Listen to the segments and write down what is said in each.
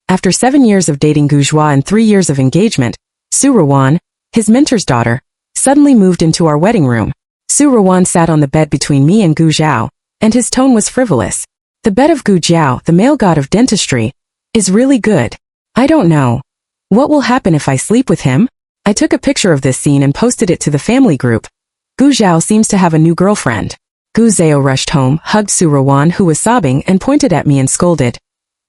After 7 years of dating Gu Zhua and 3 years of engagement, Xu Ruwan, his mentor's daughter, suddenly moved into our wedding room. Xu Ruwan sat on the bed between me and Gu Jiao, and his tone was frivolous. The bed of Gu Jiao, the male god of dentistry, is really good. I don't know. What will happen if I sleep with him? I took a picture of this scene and posted it to the family group. Gu Zhao seems to have a new girlfriend. Gu Zhao rushed home, hugged Xu Ruwan, who was sobbing, and pointed at me and scolded.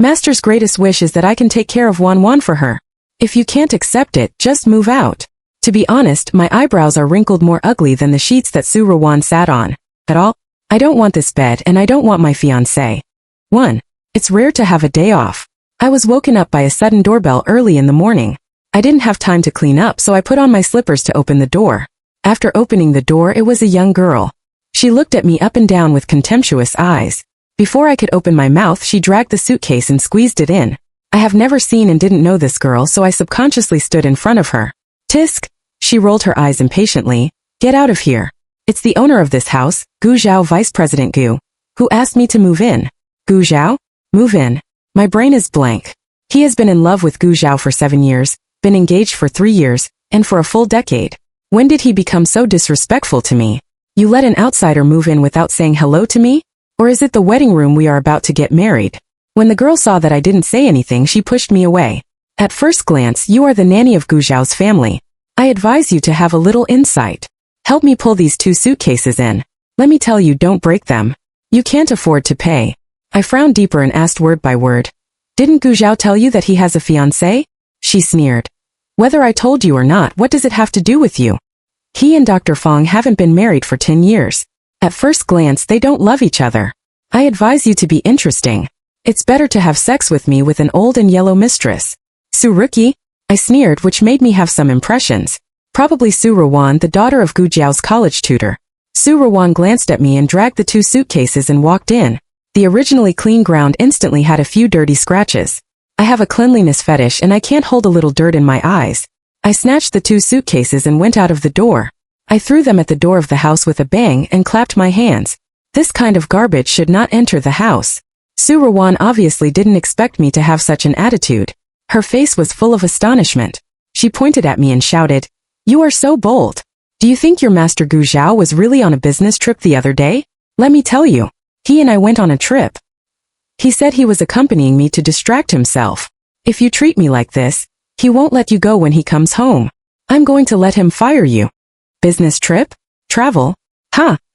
Master's greatest wish is that I can take care of Wan Wan for her. If you can't accept it, just move out. To be honest, my eyebrows are wrinkled more ugly than the sheets that Xu Ruwan sat on. At all, I don't want this bed and I don't want my fiancé. 1. It's rare to have a day off. I was woken up by a sudden doorbell early in the morning. I didn't have time to clean up, so I put on my slippers to open the door. After opening the door, it was a young girl. She looked at me up and down with contemptuous eyes. Before I could open my mouth, she dragged the suitcase and squeezed it in. I have never seen and didn't know this girl, so I subconsciously stood in front of her. Tisk! She rolled her eyes impatiently. Get out of here. It's the owner of this house, Gu Zhao, Vice President Gu, who asked me to move in. Gu Zhao? Move in. My brain is blank. He has been in love with Gu Zhao for 7 years, been engaged for 3 years, and for a full decade. When did he become so disrespectful to me? You let an outsider move in without saying hello to me? Or is it the wedding room we are about to get married? When the girl saw that I didn't say anything, she pushed me away. At first glance, you are the nanny of Gu Zhao's family. I advise you to have a little insight. Help me pull these 2 suitcases in. Let me tell you, don't break them. You can't afford to pay. I frowned deeper and asked word by word. Didn't Gu Zhao tell you that he has a fiancé? She sneered. Whether I told you or not, what does it have to do with you? He and Dr. Fong haven't been married for 10 years. At first glance, they don't love each other. I advise you to be interesting. It's better to have sex with me with an old and yellow mistress. Suruki? I sneered, which made me have some impressions. Probably Xu Ruwan, the daughter of Gu Jiao's college tutor. Xu Ruwan glanced at me and dragged the 2 suitcases and walked in. The originally clean ground instantly had a few dirty scratches. I have a cleanliness fetish and I can't hold a little dirt in my eyes. I snatched the 2 suitcases and went out of the door. I threw them at the door of the house with a bang and clapped my hands. This kind of garbage should not enter the house. Xu Ruwan obviously didn't expect me to have such an attitude. Her face was full of astonishment. She pointed at me and shouted, "You are so bold. Do you think your master Gu Zhao was really on a business trip the other day? Let me tell you, he and I went on a trip. He said he was accompanying me to distract himself. If you treat me like this, he won't let you go when he comes home. I'm going to let him fire you." Business trip? Travel?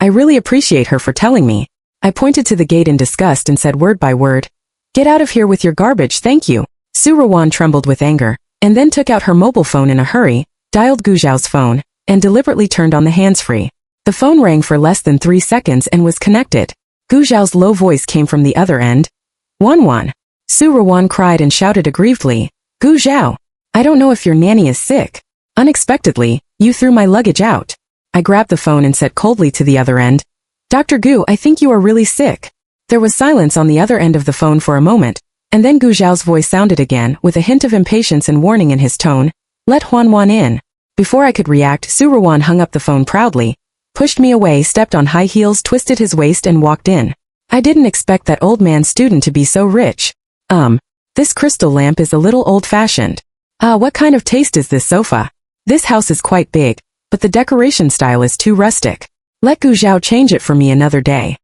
I really appreciate her for telling me. I pointed to the gate in disgust and said word by word, "Get out of here with your garbage, thank you." Xu Ruwan trembled with anger, and then took out her mobile phone in a hurry, dialed Gu Zhao's phone, and deliberately turned on the hands-free. The phone rang for less than 3 seconds and was connected. Gu Zhao's low voice came from the other end. "Wan Wan." Xu Ruwan cried and shouted aggrievedly, "Gu Zhao, I don't know if your nanny is sick. Unexpectedly, you threw my luggage out." I grabbed the phone and said coldly to the other end, "Dr. Gu, I think you are really sick." There was silence on the other end of the phone for a moment, and then Gu Zhao's voice sounded again, with a hint of impatience and warning in his tone, "Let Wan Wan in." Before I could react, Xu Ruwan hung up the phone proudly, pushed me away, stepped on high heels, twisted his waist and walked in. I didn't expect that old man student to be so rich. This crystal lamp is a little old-fashioned. What kind of taste is this sofa? This house is quite big, but the decoration style is too rustic. Let Gu Zhao change it for me another day.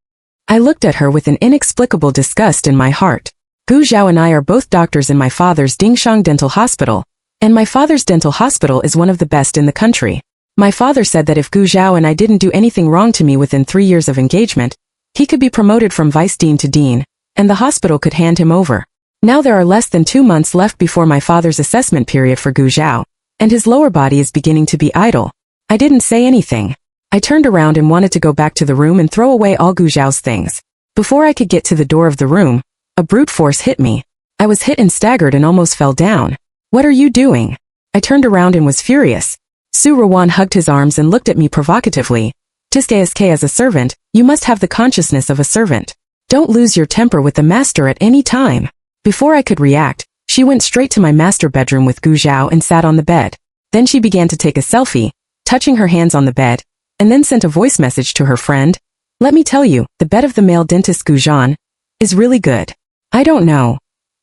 I looked at her with an inexplicable disgust in my heart. Gu Zhao and I are both doctors in my father's Dingshang Dental Hospital, and my father's dental hospital is one of the best in the country. My father said that if Gu Zhao and I didn't do anything wrong to me within 3 years of engagement, he could be promoted from vice dean to dean, and the hospital could hand him over. Now there are less than 2 months left before my father's assessment period for Gu Zhao, and his lower body is beginning to be idle. I didn't say anything. I turned around and wanted to go back to the room and throw away all Gu Zhao's things. Before I could get to the door of the room, a brute force hit me. I was hit and staggered and almost fell down. "What are you doing?" I turned around and was furious. Xu Ruwan hugged his arms and looked at me provocatively. "Tiske as a servant, you must have the consciousness of a servant. Don't lose your temper with the master at any time." Before I could react, she went straight to my master bedroom with Gu Zhao and sat on the bed. Then she began to take a selfie, touching her hands on the bed, and then sent a voice message to her friend. "Let me tell you, the bed of the male dentist Gu Zhao is really good. I don't know.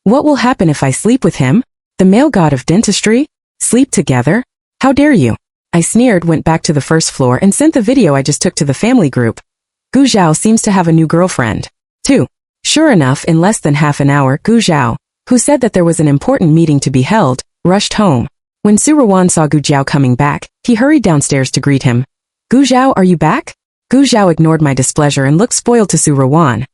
What will happen if I sleep with him? The male god of dentistry? Sleep together? How dare you? I sneered, went back to the first floor and sent the video I just took to the family group. Gu Zhao seems to have a new girlfriend. 2. Sure enough, in less than half an hour, Gu Zhao, who said that there was an important meeting to be held, rushed home. When Xu Ruwan saw Gu Jiao coming back, he hurried downstairs to greet him. Gu Zhao, are you back? Gu Zhao ignored my displeasure and looked spoiled to Xu Ruwan.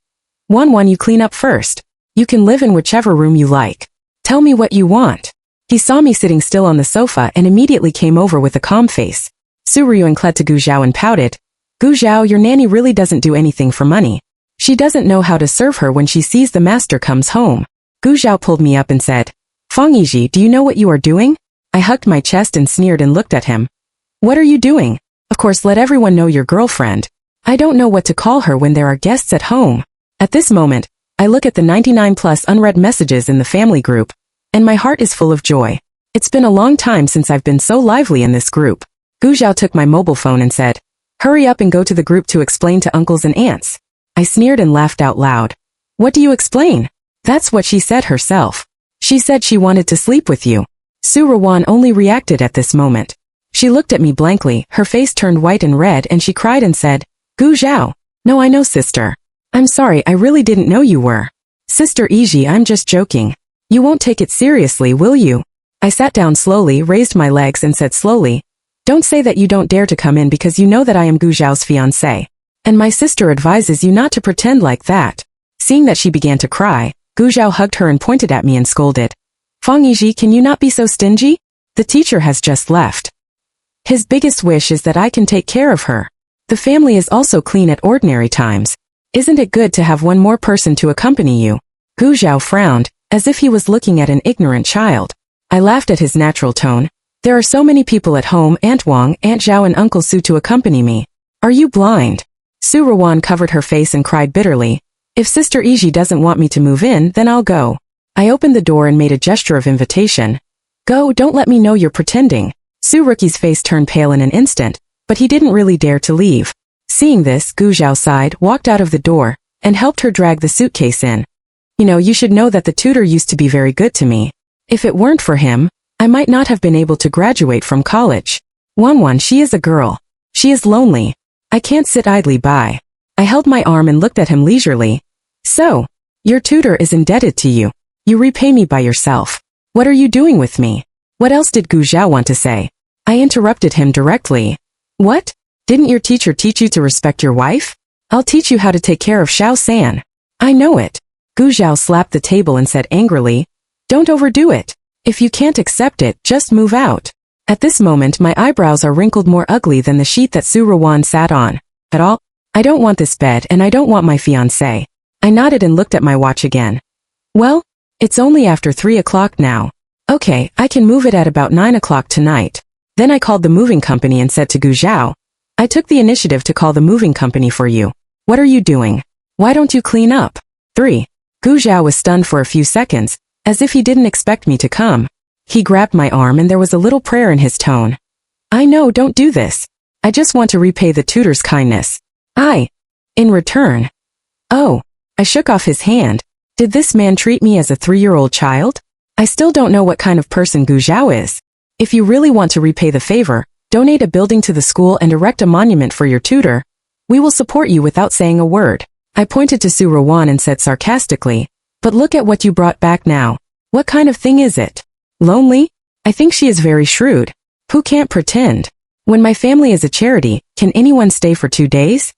Wan Wan, you clean up first. You can live in whichever room you like. Tell me what you want. He saw me sitting still on the sofa and immediately came over with a calm face. Xu Ruwan climbed to Gu Zhao and pouted. Gu Zhao, your nanny really doesn't do anything for money. She doesn't know how to serve her when she sees the master comes home. Gu Zhao pulled me up and said, Fang Yiji, do you know what you are doing? I hugged my chest and sneered and looked at him. What are you doing? Of course, let everyone know your girlfriend. I don't know what to call her when there are guests at home. At this moment, I look at the 99 plus unread messages in the family group, and my heart is full of joy. It's been a long time since I've been so lively in this group. Gu Zhao took my mobile phone and said, hurry up and go to the group to explain to uncles and aunts. I sneered and laughed out loud. What do you explain? That's what she said herself. She said she wanted to sleep with you. Xu Ruwan only reacted at this moment. She looked at me blankly, her face turned white and red, and she cried and said, Gu Zhao. No, I know, sister. I'm sorry, I really didn't know you were. Sister Iji, I'm just joking. You won't take it seriously, will you? I sat down slowly, raised my legs and said slowly, don't say that you don't dare to come in because you know that I am Gu Zhao's fiancé. And my sister advises you not to pretend like that. Seeing that she began to cry, Gu Zhao hugged her and pointed at me and scolded. Fang Yiji, can you not be so stingy? The teacher has just left. His biggest wish is that I can take care of her. The family is also clean at ordinary times. Isn't it good to have one more person to accompany you? Gu Zhao frowned, as if he was looking at an ignorant child. I laughed at his natural tone. There are so many people at home, Aunt Wang, Aunt Zhao and Uncle Su to accompany me. Are you blind? Xu Ruwan covered her face and cried bitterly. If Sister Iji doesn't want me to move in, then I'll go. I opened the door and made a gesture of invitation. Go, don't let me know you're pretending. Su Ruki's face turned pale in an instant, but he didn't really dare to leave. Seeing this, Gu Zhao sighed, walked out of the door, and helped her drag the suitcase in. You know, you should know that the tutor used to be very good to me. If it weren't for him, I might not have been able to graduate from college. Wan Wan, she is a girl. She is lonely. I can't sit idly by. I held my arm and looked at him leisurely. So, your tutor is indebted to you. You repay me by yourself. What are you doing with me? What else did Gu Zhao want to say? I interrupted him directly. What? Didn't your teacher teach you to respect your wife? I'll teach you how to take care of Xiao San. I know it. Gu Zhao slapped the table and said angrily, don't overdo it. If you can't accept it, just move out. At this moment my eyebrows are wrinkled more ugly than the sheet that Xu Ruwan sat on. At all? I don't want this bed and I don't want my fiancé. I nodded and looked at my watch again. Well, it's only after 3 o'clock now. Okay, I can move it at about 9 o'clock tonight. Then I called the moving company and said to Gu Zhao, I took the initiative to call the moving company for you. What are you doing? Why don't you clean up? 3. Gu Zhao was stunned for a few seconds, as if he didn't expect me to come. He grabbed my arm and there was a little prayer in his tone. I know, don't do this. I just want to repay the tutor's kindness. In return. Oh, I shook off his hand. Did this man treat me as a 3-year-old child? I still don't know what kind of person Gu Zhao is. If you really want to repay the favor, donate a building to the school and erect a monument for your tutor. We will support you without saying a word. I pointed to Xu Ruwan and said sarcastically, but look at what you brought back now. What kind of thing is it? Lonely? I think she is very shrewd. Who can't pretend? When my family is a charity, can anyone stay for 2 days?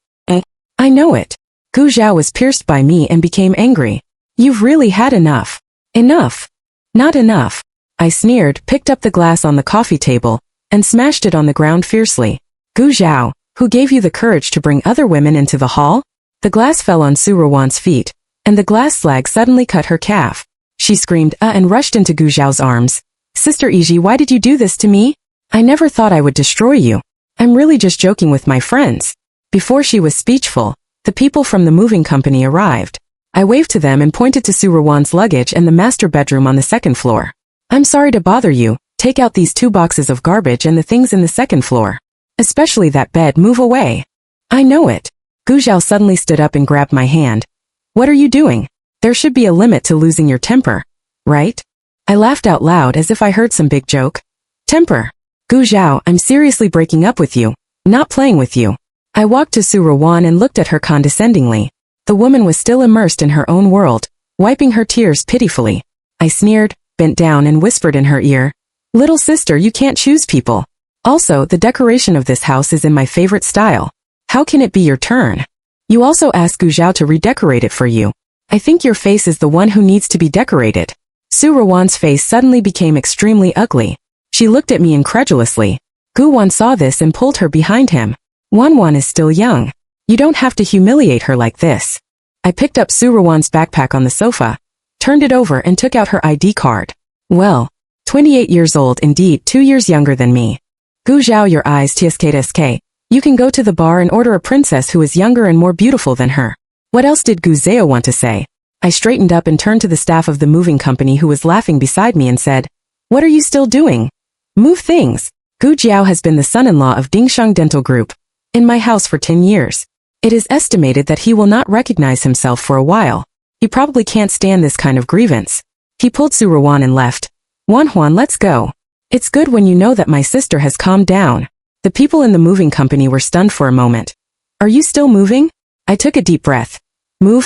I know it. Gu Zhao was pierced by me and became angry. You've really had enough. Enough. Not enough. I sneered, picked up the glass on the coffee table, and smashed it on the ground fiercely. Gu Zhao, who gave you the courage to bring other women into the hall? The glass fell on Xu Ruwan's feet, and the glass slag suddenly cut her calf. She screamed, and rushed into Gu Zhao's arms. Sister Iji, why did you do this to me? I never thought I would destroy you. I'm really just joking with my friends. Before she was speechful, the people from the moving company arrived. I waved to them and pointed to Xu Ruwan's luggage and the master bedroom on the 2nd floor. I'm sorry to bother you. Take out these 2 boxes of garbage and the things in the 2nd floor. Especially that bed, move away. I know it. Gu Zhao suddenly stood up and grabbed my hand. What are you doing? There should be a limit to losing your temper. right? I laughed out loud as if I heard some big joke. Temper. Gu Zhao, I'm seriously breaking up with you, not playing with you. I walked to Xu Ruwan and looked at her condescendingly. The woman was still immersed in her own world, wiping her tears pitifully. I sneered, bent down and whispered in her ear, "Little sister, you can't choose people. Also, the decoration of this house is in my favorite style. How can it be your turn? You also asked Gu Jiao to redecorate it for you. I think your face is the one who needs to be decorated." Xu Ruwan's face suddenly became extremely ugly. She looked at me incredulously. Gu Wan saw this and pulled her behind him. Wan Wan is still young. You don't have to humiliate her like this. I picked up Xu Ruwan's backpack on the sofa, turned it over and took out her ID card. Well, 28 years old indeed, 2 years younger than me. Gu Zhao, your eyes tsk. You can go to the bar and order a princess who is younger and more beautiful than her. What else did Gu Zhao want to say? I straightened up and turned to the staff of the moving company who was laughing beside me and said, "What are you still doing? Move things." Gu Jiao has been the son-in-law of Dingsheng Dental Group in my house for 10 years. It is estimated that he will not recognize himself for a while. He probably can't stand this kind of grievance. He pulled Xu Ruwan and left. Wan Wan, let's go. It's good when you know that my sister has calmed down. The people in the moving company were stunned for a moment. Are you still moving? I took a deep breath.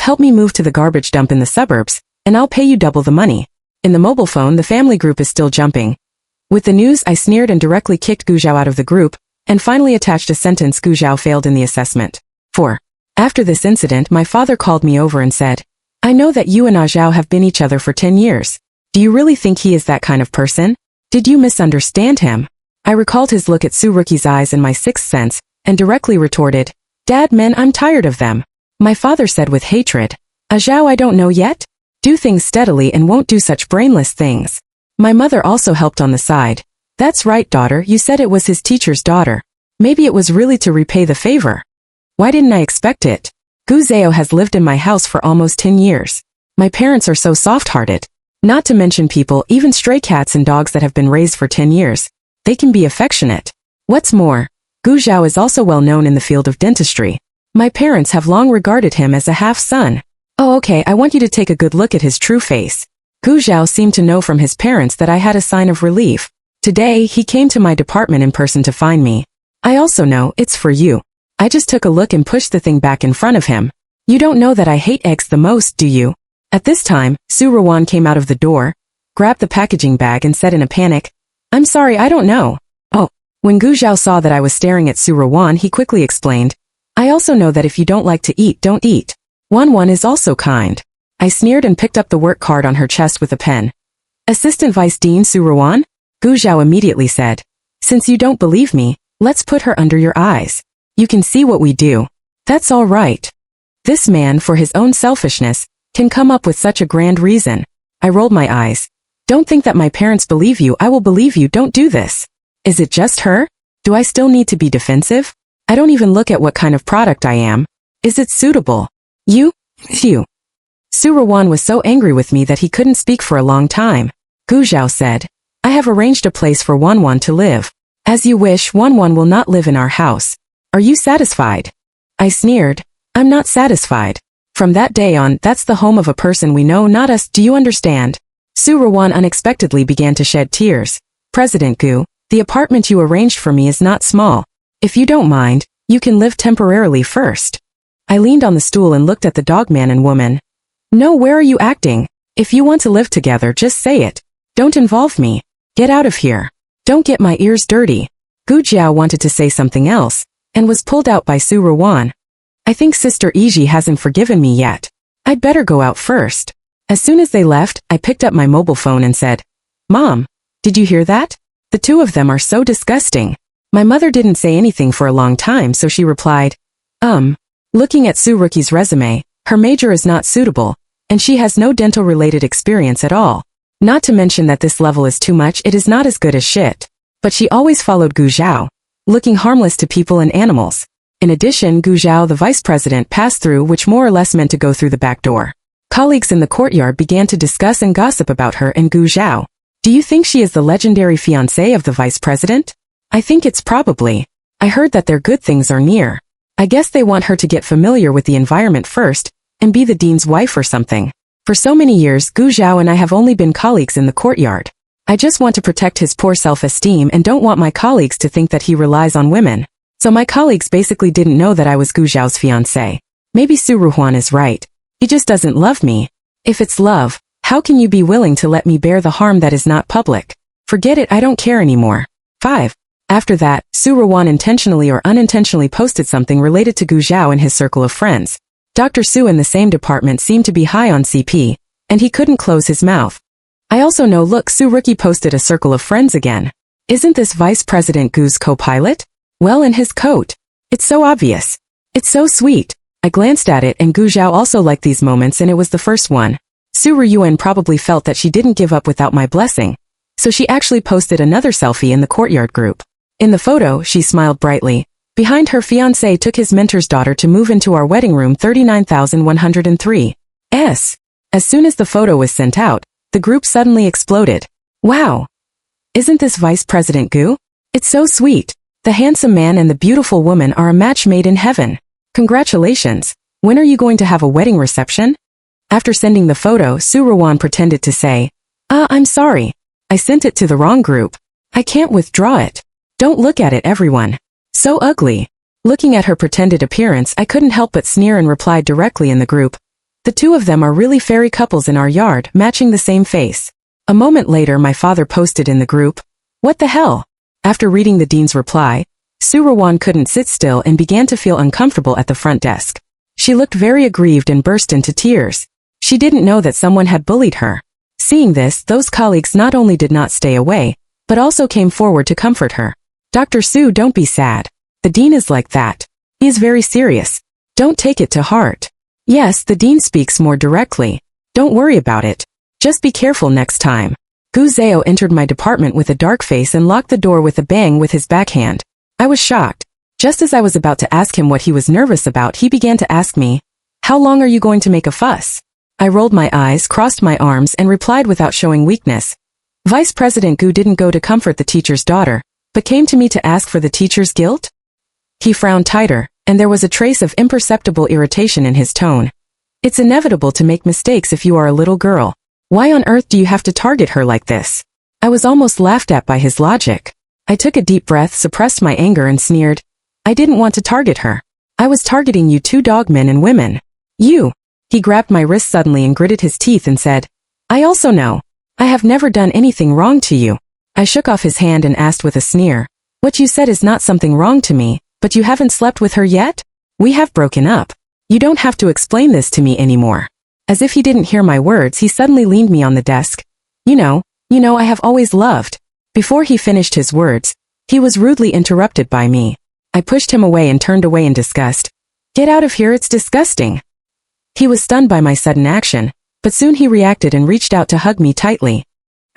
Help me move to the garbage dump in the suburbs, and I'll pay you double the money. In the mobile phone, the family group is still jumping. With the news, I sneered and directly kicked Gu Zhao out of the group, and finally attached a sentence: Gu Zhao failed in the assessment. 4. After this incident, my father called me over and said, "I know that you and Zhao have been each other for 10 years. Do you really think he is that kind of person? Did you misunderstand him?" I recalled his look at Su Ruki's eyes in my sixth sense, and directly retorted, "Dad, men, I'm tired of them." My father said with hatred, "Zhao, I don't know yet? Do things steadily and won't do such brainless things." My mother also helped on the side. "That's right, daughter, you said it was his teacher's daughter. Maybe it was really to repay the favor. Why didn't I expect it? Gu Zhao has lived in my house for almost 10 years. My parents are so soft-hearted. Not to mention people, even stray cats and dogs that have been raised for 10 years. They can be affectionate. What's more, Gu Zhao is also well known in the field of dentistry. My parents have long regarded him as a half-son. Oh, okay, I want you to take a good look at his true face." Gu Zhao seemed to know from his parents that I had a sign of relief. Today, he came to my department in person to find me. "I also know, it's for you." I just took a look and pushed the thing back in front of him. "You don't know that I hate eggs the most, do you?" At this time, Xu Ruwan came out of the door, grabbed the packaging bag and said in a panic, "I'm sorry, I don't know." Oh, when Gu Zhao saw that I was staring at Xu Ruwan, he quickly explained, "I also know that if you don't like to eat, don't eat. Wan Wan is also kind." I sneered and picked up the work card on her chest with a pen. "Assistant Vice Dean Xu Ruwan?" Gu Zhao immediately said, "Since you don't believe me, let's put her under your eyes. You can see what we do." That's all right. This man, for his own selfishness, can come up with such a grand reason. I rolled my eyes. "Don't think that my parents believe you. I will believe you. Don't do this." Is it just her? Do I still need to be defensive? I don't even look at what kind of product I am. Is it suitable? You? Xu Ruwan was so angry with me that he couldn't speak for a long time. Gu Zhao said, "I have arranged a place for Wan Wan to live. As you wish, Wan Wan will not live in our house. Are you satisfied?" I sneered. "I'm not satisfied. From that day on, that's the home of a person we know, not us, do you understand?" Xu Ruwan unexpectedly began to shed tears. "President Gu, the apartment you arranged for me is not small. If you don't mind, you can live temporarily first." I leaned on the stool and looked at the dog man and woman. "No, where are you acting? If you want to live together, just say it. Don't involve me. Get out of here. Don't get my ears dirty." Gu Jiao wanted to say something else, and was pulled out by Xu Ruwan. "I think Sister Iji hasn't forgiven me yet. I'd better go out first." As soon as they left, I picked up my mobile phone and said, "Mom, did you hear that? The two of them are so disgusting." My mother didn't say anything for a long time, so she replied, Looking at Su Ruki's resume, her major is not suitable, and she has no dental-related experience at all. Not to mention that this level is too much, it is not as good as shit. But she always followed Gu Zhao, looking harmless to people and animals. In addition, Gu Zhao, the vice president, passed through, which more or less meant to go through the back door. Colleagues in the courtyard began to discuss and gossip about her and Gu Zhao. "Do you think she is the legendary fiancé of the vice president?" "I think it's probably. I heard that their good things are near. I guess they want her to get familiar with the environment first, and be the dean's wife or something." For so many years, Gu Zhao and I have only been colleagues in the courtyard. I just want to protect his poor self-esteem and don't want my colleagues to think that he relies on women. So my colleagues basically didn't know that I was Gu Zhao's fiancé. Maybe Xu Ruwan is right. He just doesn't love me. If it's love, how can you be willing to let me bear the harm that is not public? Forget it, I don't care anymore. 5. After that, Xu Ruwan intentionally or unintentionally posted something related to Gu Zhao in his circle of friends. Dr. Su in the same department seemed to be high on CP, and he couldn't close his mouth. I also know, look, Su Rookie posted a circle of friends again. Isn't this Vice President Gu's co-pilot? Well, in his coat. It's so obvious. It's so sweet. I glanced at it and Gu Zhao also liked these moments and it was the first one. Xu Ruwan probably felt that she didn't give up without my blessing. So she actually posted another selfie in the courtyard group. In the photo, she smiled brightly. Behind her, fiancé took his mentor's daughter to move into our wedding room 39,103. As soon as the photo was sent out, the group suddenly exploded. Wow! Isn't this Vice President Gu? It's so sweet. The handsome man and the beautiful woman are a match made in heaven. Congratulations. When are you going to have a wedding reception? After sending the photo, Xu Ruwan pretended to say, I'm sorry. I sent it to the wrong group. I can't withdraw it. Don't look at it, everyone. So ugly. Looking at her pretended appearance, I couldn't help but sneer and replied directly in the group. The two of them are really fairy couples in our yard, matching the same face. A moment later, my father posted in the group, "What the hell?" After reading the dean's reply, Xu Ruwan couldn't sit still and began to feel uncomfortable at the front desk. She looked very aggrieved and burst into tears. She didn't know that someone had bullied her. Seeing this, those colleagues not only did not stay away, but also came forward to comfort her. "Dr. Su, don't be sad. The dean is like that. He is very serious. Don't take it to heart. Yes, the dean speaks more directly. Don't worry about it. Just be careful next time." Gu Zhao entered my department with a dark face and locked the door with a bang with his backhand. I was shocked. Just as I was about to ask him what he was nervous about, he began to ask me, "How long are you going to make a fuss?" I rolled my eyes, crossed my arms, and replied without showing weakness. Vice President Gu didn't go to comfort the teacher's daughter, but came to me to ask for the teacher's guilt? He frowned tighter, and there was a trace of imperceptible irritation in his tone. "It's inevitable to make mistakes if you are a little girl. Why on earth do you have to target her like this?" I was almost laughed at by his logic. I took a deep breath, suppressed my anger, and sneered. "I didn't want to target her. I was targeting you two dogmen and women. You." He grabbed my wrist suddenly and gritted his teeth and said, "I also know. I have never done anything wrong to you." I shook off his hand and asked with a sneer, "What you said is not something wrong to me, but you haven't slept with her yet? We have broken up. You don't have to explain this to me anymore." As if he didn't hear my words, he suddenly leaned me on the desk. You know, I have always loved." Before he finished his words, he was rudely interrupted by me. I pushed him away and turned away in disgust. "Get out of here, it's disgusting." He was stunned by my sudden action, but soon he reacted and reached out to hug me tightly.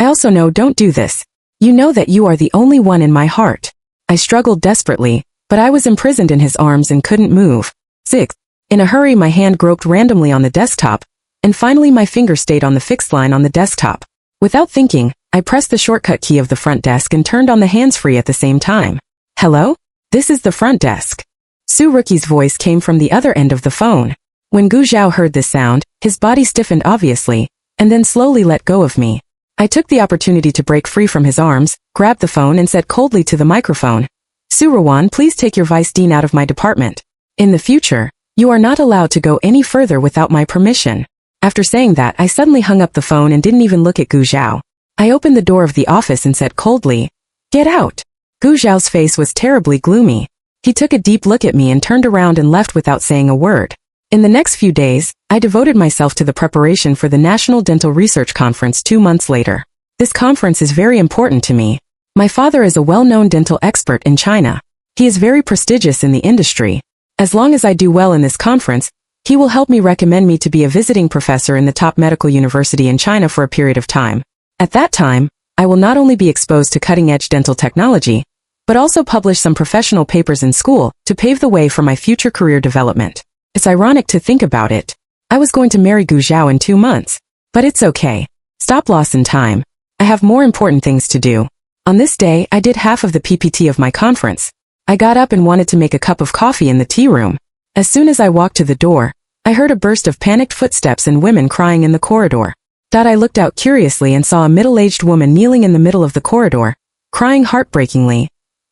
"I also know, don't do this. You know that you are the only one in my heart." I struggled desperately, but I was imprisoned in his arms and couldn't move. 6. In a hurry, my hand groped randomly on the desktop, and finally my finger stayed on the fixed line on the desktop. Without thinking, I pressed the shortcut key of the front desk and turned on the hands-free at the same time. "Hello? This is the front desk." Xu Rookie's voice came from the other end of the phone. When Gu Zhao heard this sound, his body stiffened obviously, and then slowly let go of me. I took the opportunity to break free from his arms, grabbed the phone and said coldly to the microphone, "Xu Ruwan, please take your vice dean out of my department. In the future, you are not allowed to go any further without my permission." After saying that, I suddenly hung up the phone and didn't even look at Gu Zhao. I opened the door of the office and said coldly, "Get out." Gu Zhao's face was terribly gloomy. He took a deep look at me and turned around and left without saying a word. In the next few days, I devoted myself to the preparation for the National Dental Research Conference 2 months later. This conference is very important to me. My father is a well-known dental expert in China. He is very prestigious in the industry. As long as I do well in this conference, he will help me recommend me to be a visiting professor in the top medical university in China for a period of time. At that time, I will not only be exposed to cutting-edge dental technology, but also publish some professional papers in school to pave the way for my future career development. It's ironic to think about it. I was going to marry Gu Zhao in 2 months, but it's okay. Stop loss in time. I have more important things to do. On this day, I did half of the PPT of my conference. I got up and wanted to make a cup of coffee in the tea room. As soon as I walked to the door, I heard a burst of panicked footsteps and women crying in the corridor. I looked out curiously and saw a middle-aged woman kneeling in the middle of the corridor, crying heartbreakingly.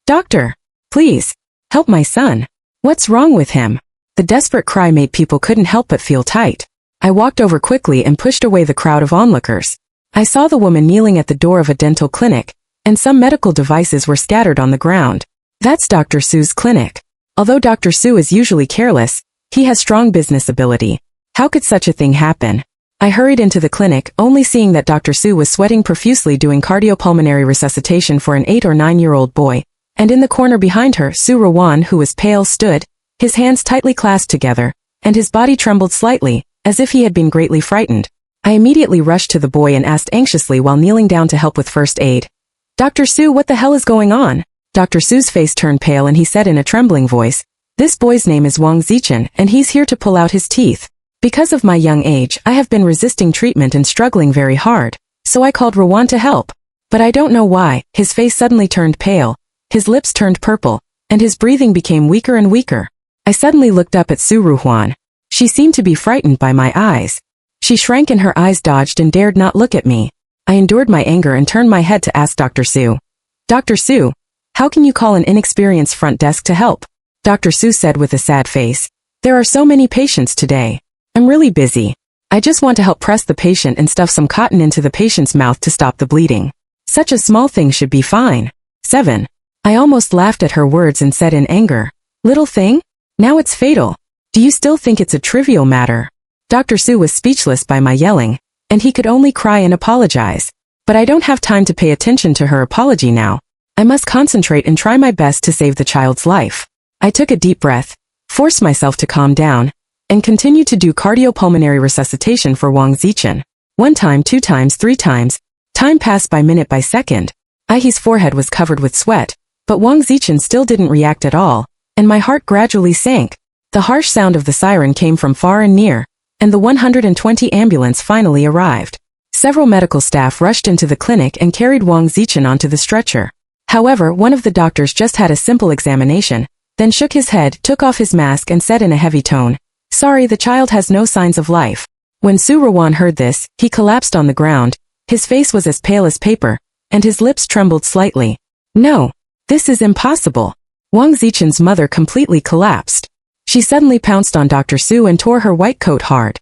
"Doctor, please, help my son. What's wrong with him?" The desperate cry made people couldn't help but feel tight. I walked over quickly and pushed away the crowd of onlookers. I saw the woman kneeling at the door of a dental clinic, and some medical devices were scattered on the ground. That's Dr. Xu's clinic. Although Dr. Xu is usually careless, he has strong business ability. How could such a thing happen? I hurried into the clinic, only seeing that Dr. Xu was sweating profusely doing cardiopulmonary resuscitation for an 8 or 9-year-old boy, and in the corner behind her, Xu Ruwan, who was pale, stood, his hands tightly clasped together, and his body trembled slightly, as if he had been greatly frightened. I immediately rushed to the boy and asked anxiously while kneeling down to help with first aid. "Dr. Xu, what the hell is going on?" Dr. Xu's face turned pale and he said in a trembling voice, "This boy's name is Wang Zichen, and he's here to pull out his teeth. Because of my young age, I have been resisting treatment and struggling very hard, so I called Ruwan to help. But I don't know why, his face suddenly turned pale, his lips turned purple, and his breathing became weaker and weaker." I suddenly looked up at Xu Ruwan. She seemed to be frightened by my eyes. She shrank and her eyes dodged and dared not look at me. I endured my anger and turned my head to ask Dr. Xu. "Dr. Xu, how can you call an inexperienced front desk to help?" Dr. Xu said with a sad face. "There are so many patients today. I'm really busy. I just want to help press the patient and stuff some cotton into the patient's mouth to stop the bleeding. Such a small thing should be fine." 7. I almost laughed at her words and said in anger, "Little thing? Now it's fatal. Do you still think it's a trivial matter?" Dr. Xu was speechless by my yelling, and he could only cry and apologize. But I don't have time to pay attention to her apology now. I must concentrate and try my best to save the child's life. I took a deep breath, forced myself to calm down, and continued to do cardiopulmonary resuscitation for Wang Zichen. 1 time, 2 times, 3 times. Time passed by minute by second. His forehead was covered with sweat, but Wang Zichen still didn't react at all, and my heart gradually sank. The harsh sound of the siren came from far and near, and the 120 ambulance finally arrived. Several medical staff rushed into the clinic and carried Wang Zichen onto the stretcher. However, one of the doctors just had a simple examination, then shook his head, took off his mask and said in a heavy tone, "Sorry, the child has no signs of life." When Xu Ruwan heard this, he collapsed on the ground, his face was as pale as paper, and his lips trembled slightly. "No, this is impossible." Wang Zichen's mother completely collapsed. She suddenly pounced on Dr. Xu and tore her white coat hard.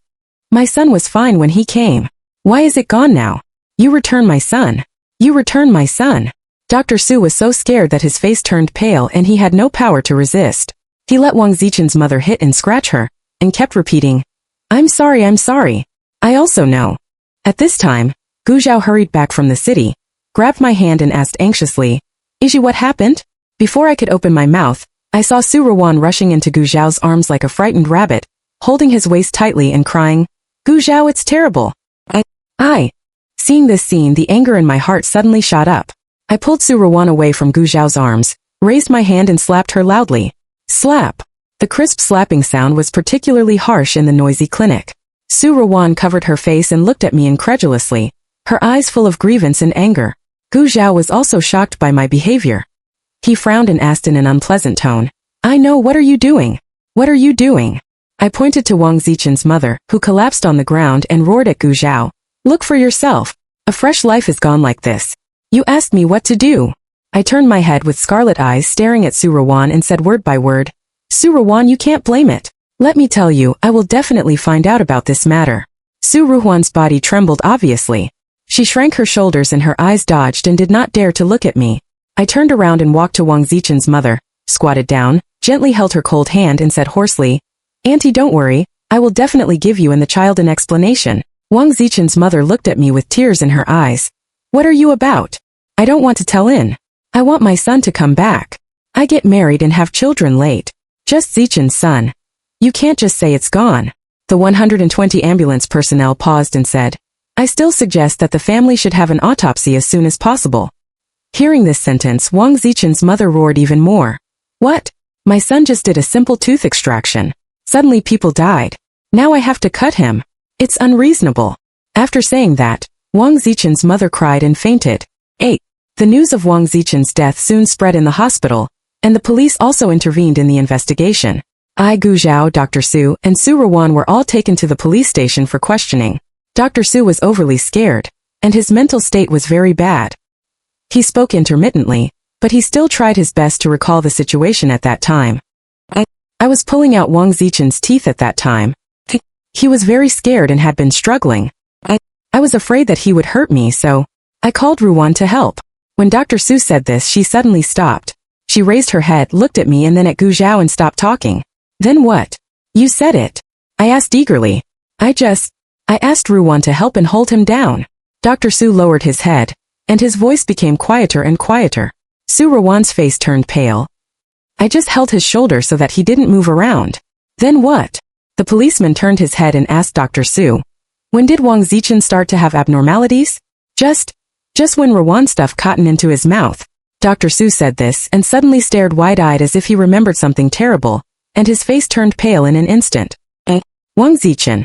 "My son was fine when he came. Why is it gone now? You return my son. You return my son." Dr. Xu was so scared that his face turned pale and he had no power to resist. He let Wang Zichen's mother hit and scratch her, and kept repeating, I'm sorry, I also know." At this time, Gu Zhao hurried back from the city, grabbed my hand and asked anxiously, "Iji, what happened?" Before I could open my mouth, I saw Xu Ruwan rushing into Gu Zhao's arms like a frightened rabbit, holding his waist tightly and crying, "Gu Zhao, it's terrible. I. Seeing this scene, the anger in my heart suddenly shot up. I pulled Xu Ruwan away from Gu Zhao's arms, raised my hand and slapped her loudly. Slap. The crisp slapping sound was particularly harsh in the noisy clinic. Xu Ruwan covered her face and looked at me incredulously, her eyes full of grievance and anger. Gu Zhao was also shocked by my behavior. He frowned and asked in an unpleasant tone, "I know, what are you doing? What are you doing?" I pointed to Wang Zichen's mother, who collapsed on the ground and roared at Gu Zhao, "Look for yourself. A fresh life is gone like this. You asked me what to do." I turned my head with scarlet eyes staring at Xu Ruwan and said word by word, "Xu Ruwan, you can't blame it. Let me tell you, I will definitely find out about this matter." Xu Ruwan's body trembled obviously. She shrank her shoulders and her eyes dodged and did not dare to look at me. I turned around and walked to Wang Zichen's mother, squatted down, gently held her cold hand and said hoarsely, "Auntie, don't worry, I will definitely give you and the child an explanation." Wang Zichen's mother looked at me with tears in her eyes. "What are you about? I don't want to tell in. I want my son to come back. I get married and have children late. Just Zichen's son. You can't just say it's gone." The 120 ambulance personnel paused and said, "I still suggest that the family should have an autopsy as soon as possible." Hearing this sentence, Wang Zichen's mother roared even more. "What? My son just did a simple tooth extraction. Suddenly people died. Now I have to cut him. It's unreasonable." After saying that, Wang Zichen's mother cried and fainted. 8. The news of Wang Zichen's death soon spread in the hospital, and the police also intervened in the investigation. I, Gu Zhao, Dr. Xu, and Xu Ruwan were all taken to the police station for questioning. Dr. Xu was overly scared, and his mental state was very bad. He spoke intermittently, but he still tried his best to recall the situation at that time. I was pulling out Wang Zichen's teeth at that time. He was very scared and had been struggling. I was afraid that he would hurt me, so I called Ruwan to help. When Dr. Xu said this, she suddenly stopped. She raised her head, looked at me and then at Gu Zhao and stopped talking. Then what? You said it. I asked eagerly. I asked Ruwan to help and hold him down. Dr. Xu lowered his head, and his voice became quieter and quieter. Xu Ruwan's face turned pale. I just held his shoulder so that he didn't move around. Then what? The policeman turned his head and asked Dr. Xu. When did Wang Zichen start to have abnormalities? Just when Ruwan stuffed cotton into his mouth. Dr. Xu said this and suddenly stared wide-eyed as if he remembered something terrible, and his face turned pale in an instant. Wang Zichen.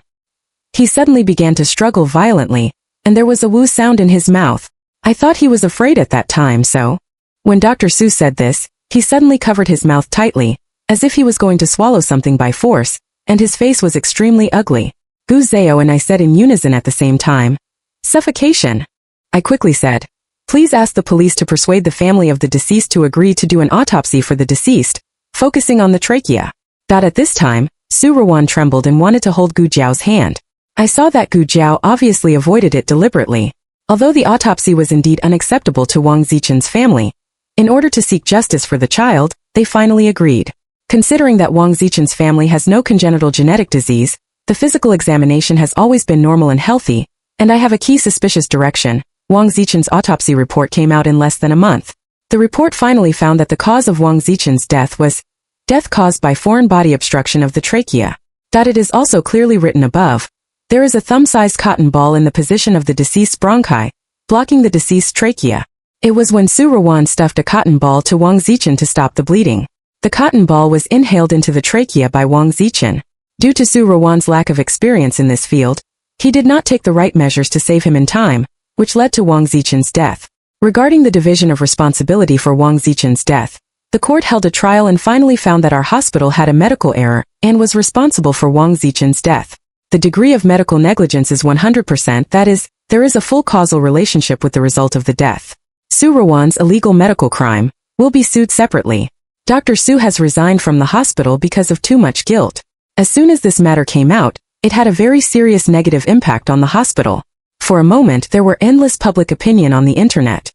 He suddenly began to struggle violently, and there was a woo sound in his mouth. I thought he was afraid at that time, so when Dr. Xu said this, he suddenly covered his mouth tightly, as if he was going to swallow something by force, and his face was extremely ugly. Gu Zhao and I said in unison at the same time. Suffocation. I quickly said. Please ask the police to persuade the family of the deceased to agree to do an autopsy for the deceased, focusing on the trachea. At this time, Xu Ruwan trembled and wanted to hold Gu Jiao's hand. I saw that Gu Jiao obviously avoided it deliberately. Although the autopsy was indeed unacceptable to Wang Zichen's family, in order to seek justice for the child, they finally agreed. Considering that Wang Zichen's family has no congenital genetic disease, the physical examination has always been normal and healthy, and I have a key suspicious direction. Wang Zichen's autopsy report came out in less than a month. The report finally found that the cause of Wang Zichen's death was death caused by foreign body obstruction of the trachea. It is also clearly written above. There is a thumb-sized cotton ball in the position of the deceased's bronchi, blocking the deceased's trachea. It was when Xu Ruwan stuffed a cotton ball to Wang Zichen to stop the bleeding. The cotton ball was inhaled into the trachea by Wang Zichen. Due to Xu Ruwan's lack of experience in this field, he did not take the right measures to save him in time, which led to Wang Zichen's death. Regarding the division of responsibility for Wang Zichen's death, the court held a trial and finally found that our hospital had a medical error and was responsible for Wang Zichen's death. The degree of medical negligence is 100%, that is, there is a full causal relationship with the result of the death. Xu Ruwan's illegal medical crime will be sued separately. Dr. Xu has resigned from the hospital because of too much guilt. As soon as this matter came out, it had a very serious negative impact on the hospital. For a moment there were endless public opinion on the internet.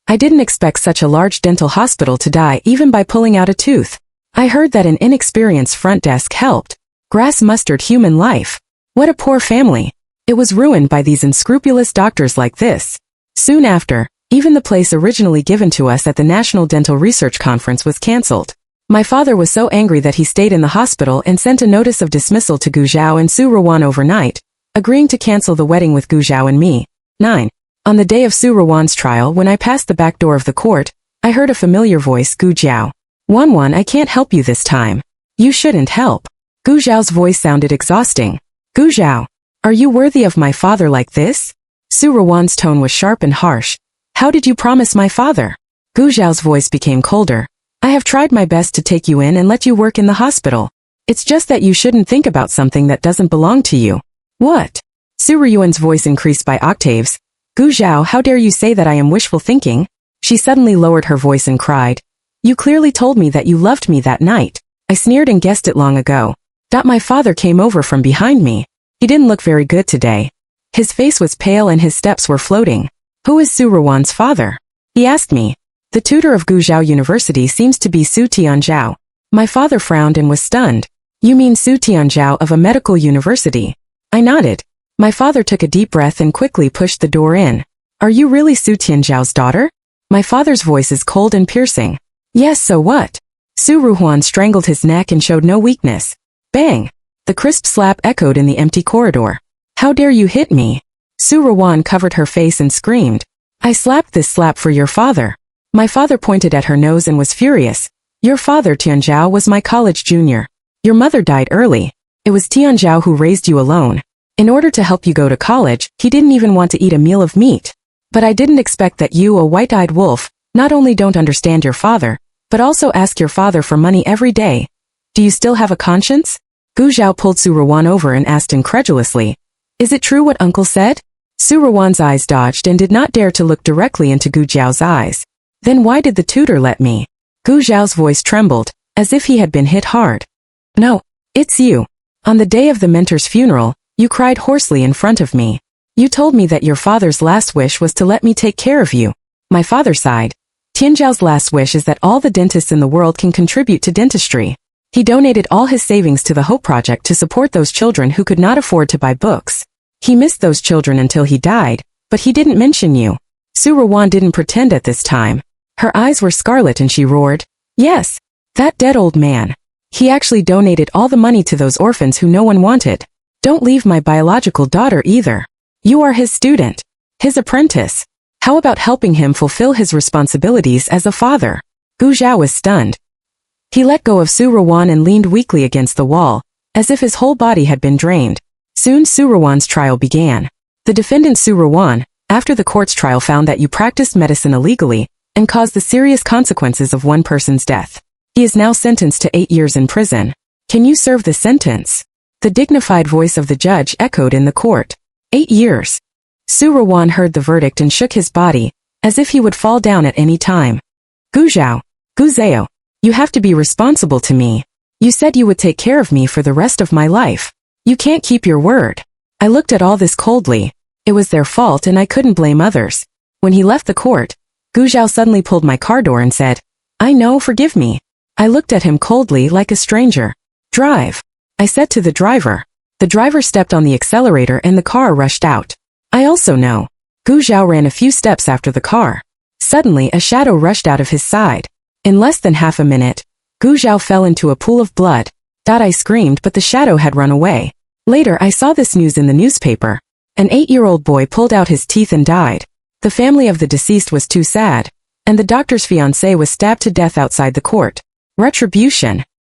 I didn't expect such a large dental hospital to die even by pulling out a tooth. I heard that an inexperienced front desk helped. Grass mustard human life. What a poor family. It was ruined by these unscrupulous doctors like this. Soon after, even the place originally given to us at the National Dental Research Conference was cancelled. My father was so angry that he stayed in the hospital and sent a notice of dismissal to Gu Zhao and Xu Ruwan overnight, agreeing to cancel the wedding with Gu Zhao and me. 9. On the day of Xu Ruwan's trial, when I passed the back door of the court, I heard a familiar voice, Gu Jiao. Wan Wan, I can't help you this time. You shouldn't help. Gu Zhao's voice sounded exhausting. Gu Zhao, are you worthy of my father like this? Xu Ruwan's tone was sharp and harsh. How did you promise my father? Gu Zhao's voice became colder. I have tried my best to take you in and let you work in the hospital. It's just that you shouldn't think about something that doesn't belong to you. What? Xu Ruwan's voice increased by octaves. Gu Zhao, how dare you say that I am wishful thinking? She suddenly lowered her voice and cried. You clearly told me that you loved me that night. I sneered and guessed it long ago. My father came over from behind me. He didn't look very good today. His face was pale and his steps were floating. Who is Xu Ruwan's father? He asked me. The tutor of Gu Zhao University seems to be Su Tianzhao. My father frowned and was stunned. You mean Su Tianzhao of a medical university? I nodded. My father took a deep breath and quickly pushed the door in. Are you really Su Tianzhao's daughter? My father's voice is cold and piercing. Yes, so what? Xu Ruwan strangled his neck and showed no weakness. Bang! The crisp slap echoed in the empty corridor. How dare you hit me? Xu Ruwan covered her face and screamed. I slapped this slap for your father. My father pointed at her nose and was furious. Your father, Tianzhao, was my college junior. Your mother died early. It was Tianzhao who raised you alone. In order to help you go to college, he didn't even want to eat a meal of meat. But I didn't expect that you, a white-eyed wolf, not only don't understand your father, but also ask your father for money every day. Do you still have a conscience? Gu Zhao pulled Xu Ruwan over and asked incredulously. Is it true what uncle said? Xu Ruwan's eyes dodged and did not dare to look directly into Gu Jiao's eyes. Then why did the tutor let me? Gu Zhao's voice trembled, as if he had been hit hard. No, it's you. On the day of the mentor's funeral, you cried hoarsely in front of me. You told me that your father's last wish was to let me take care of you. My father sighed. Tianzhao's last wish is that all the dentists in the world can contribute to dentistry. He donated all his savings to the Hope Project to support those children who could not afford to buy books. He missed those children until he died, but he didn't mention you. Xu Ruwan didn't pretend at this time. Her eyes were scarlet and she roared, yes, that dead old man. He actually donated all the money to those orphans who no one wanted. Don't leave my biological daughter either. You are his student, his apprentice. How about helping him fulfill his responsibilities as a father? Gu Zhao was stunned. He let go of Xu Ruwan and leaned weakly against the wall, as if his whole body had been drained. Soon Xu Ruwan's trial began. The defendant Xu Ruwan, after the court's trial, found that you practiced medicine illegally and caused the serious consequences of one person's death. He is now sentenced to 8 years in prison. Can you serve the sentence? The dignified voice of the judge echoed in the court. 8 years. Xu Ruwan heard the verdict and shook his body, as if he would fall down at any time. Gu Zhao, Gu Zhao, you have to be responsible to me. You said you would take care of me for the rest of my life. You can't keep your word. I looked at all this coldly. It was their fault and I couldn't blame others. When he left the court, Gu Zhao suddenly pulled my car door and said, I know, forgive me. I looked at him coldly like a stranger. Drive. I said to the driver. The driver stepped on the accelerator and the car rushed out. I also know. Gu Zhao ran a few steps after the car. Suddenly a shadow rushed out of his side. In less than half a minute, Gu Zhao fell into a pool of blood. I screamed, but the shadow had run away. Later I saw this news in the newspaper. An 8-year-old boy pulled out his teeth and died. The family of the deceased was too sad, and the doctor's fiancé was stabbed to death outside the court. Retribution.